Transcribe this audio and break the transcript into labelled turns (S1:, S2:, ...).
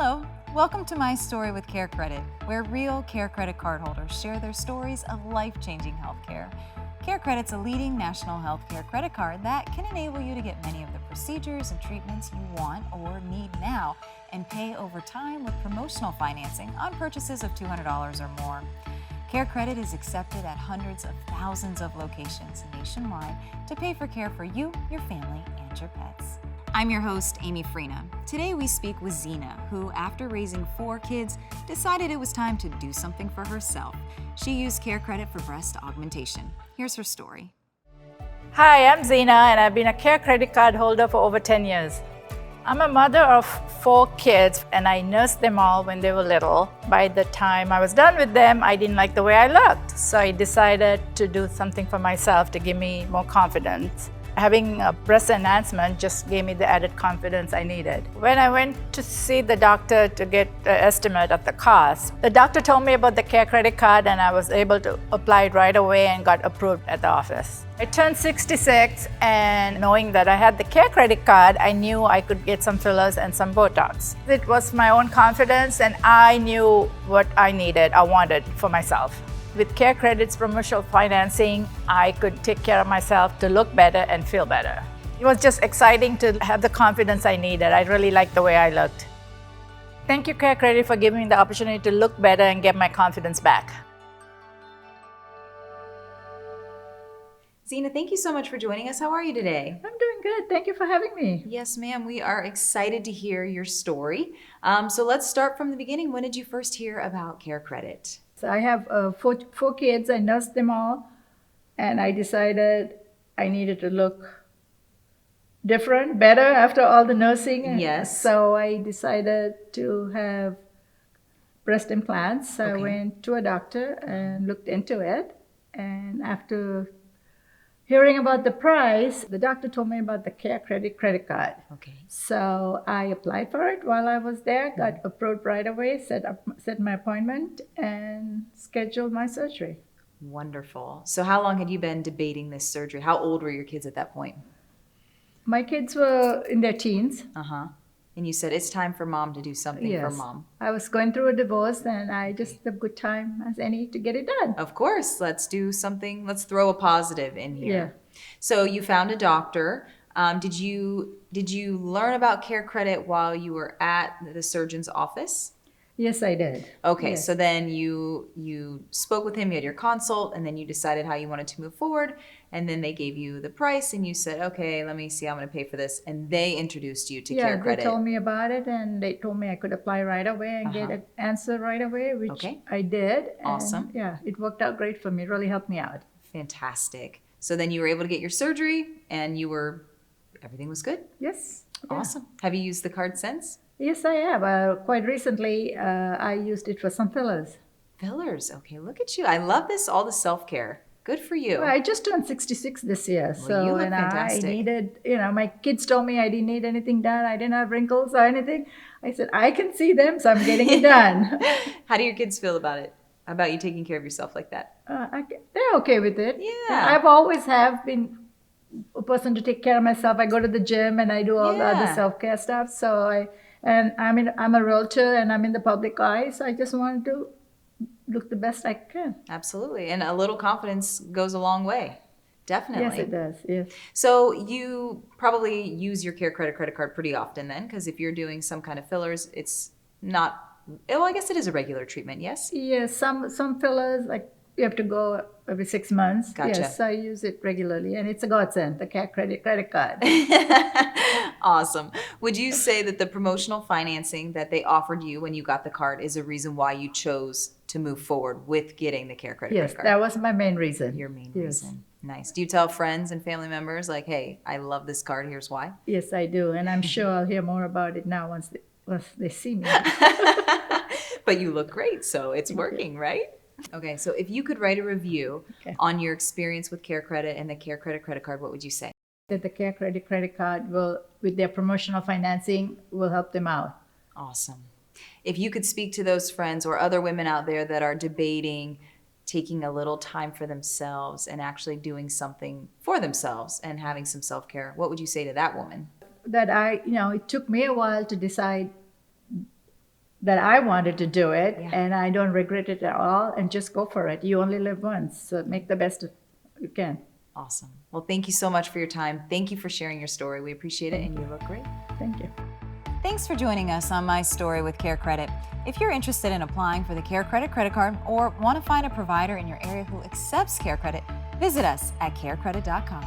S1: Hello, welcome to My Story with CareCredit, where real CareCredit cardholders share their stories of life-changing healthcare. CareCredit's a leading national healthcare credit card that can enable you to get many of the procedures and treatments you want or need now and pay over time with promotional financing on purchases of $200 or more. CareCredit is accepted at hundreds of thousands of locations nationwide to pay for care for you, your family, and your pets. I'm your host, Amy Freena. Today we speak with Zeena, who, after raising 4 kids, decided it was time to do something for herself. She used CareCredit for breast augmentation. Here's her story.
S2: Hi, I'm Zeena, and I've been a CareCredit card holder for over 10 years. I'm a mother of 4 kids, and I nursed them all when they were little. By the time I was done with them, I didn't like the way I looked, so I decided to do something for myself to give me more confidence. Having a breast enhancement just gave me the added confidence I needed. When I went to see the doctor to get an estimate of the cost, the doctor told me about the CareCredit card, and I was able to apply it right away and got approved at the office. I turned 66, and knowing that I had the CareCredit card, I knew I could get some fillers and some Botox. It was my own confidence, and I knew what I wanted for myself. With CareCredit's promotional financing, I could take care of myself to look better and feel better. It was just exciting to have the confidence I needed. I really liked the way I looked. Thank you, CareCredit, for giving me the opportunity to look better and get my confidence back.
S1: Zeena, thank you so much for joining us. How are you today?
S2: I'm doing good. Thank you for having me.
S1: Yes, ma'am. We are excited to hear your story. So let's start from the beginning. When did you first hear about CareCredit?
S2: So I have 4 kids. I nursed them all, and I decided I needed to look different, better after all the nursing.
S1: Yes.
S2: So I decided to have breast implants. So I went to a doctor and looked into it. And after hearing about the price, the doctor told me about the CareCredit credit card.
S1: Okay.
S2: So I applied for it while I was there, got approved right away, set my appointment, and scheduled my surgery.
S1: Wonderful. So how long had you been debating this surgery? How old were your kids at that point?
S2: My kids were in their teens.
S1: Uh-huh. And you said, it's time for mom to do something for mom.
S2: I was going through a divorce, and I just had a good time as any to get it done.
S1: Of course. Let's do something. Let's throw a positive in here.
S2: Yeah.
S1: So you found a doctor. Did you learn about CareCredit while you were at the surgeon's office?
S2: Yes, I did.
S1: Okay,
S2: Yes.
S1: so then you spoke with him, you had your consult, and then you decided how you wanted to move forward, and then they gave you the price, and you said, okay, let me see how I'm going to pay for this, and they introduced you to CareCredit.
S2: They told me about it, and they told me I could apply right away and get an answer right away, which I did.
S1: Awesome.
S2: And it worked out great for me. It really helped me out.
S1: Fantastic. So then you were able to get your surgery, and everything was good?
S2: Yes.
S1: Awesome. Have you used the card since?
S2: Yes, I have. Quite recently, I used it for some fillers.
S1: Fillers. Okay, look at you. I love this, all the self-care. Good for you.
S2: Well, I just turned 66 this year.
S1: Well, you look fantastic.
S2: I needed, my kids told me I didn't need anything done. I didn't have wrinkles or anything. I said, I can see them, so I'm getting it done.
S1: How do your kids feel about it? About you taking care of yourself like that?
S2: They're okay with it.
S1: Yeah.
S2: I've always been a person to take care of myself. I go to the gym and I do all the other self-care stuff. So I'm a realtor and I'm in the public eye. So I just wanted to look the best I can.
S1: Absolutely. And a little confidence goes a long way. Definitely.
S2: Yes, it does. Yes.
S1: So you probably use your CareCredit credit card pretty often then, because if you're doing some kind of fillers, it's not, well, I guess it is a regular treatment, yes?
S2: Yes, some fillers, like you have to go every 6 months.
S1: Gotcha.
S2: Yes, I use it regularly, and it's a godsend, the CareCredit credit card.
S1: Awesome. Would you say that the promotional financing that they offered you when you got the card is a reason why you chose to move forward with getting the CareCredit credit
S2: Yes,
S1: card?
S2: that was my main reason.
S1: Your main reason. Nice. Do you tell friends and family members like, hey, I love this card, here's why?
S2: Yes, I do, and I'm sure I'll hear more about it now once they see me.
S1: But you look great, so it's working, right? Okay, so if you could write a review on your experience with CareCredit and the CareCredit credit card, what would you say?
S2: That the CareCredit credit card will, with their promotional financing, will help them out.
S1: Awesome. If you could speak to those friends or other women out there that are debating taking a little time for themselves and actually doing something for themselves and having some self-care, what would you say to that woman?
S2: That it took me a while to decide that I wanted to do it,
S1: Yeah.
S2: and I don't regret it at all. And just go for it. You only live once, so make the best you can.
S1: Awesome. Well, thank you so much for your time. Thank you for sharing your story. We appreciate it, and you look great.
S2: Thank you.
S1: Thanks for joining us on My Story with CareCredit. If you're interested in applying for the CareCredit credit card or want to find a provider in your area who accepts CareCredit, visit us at carecredit.com.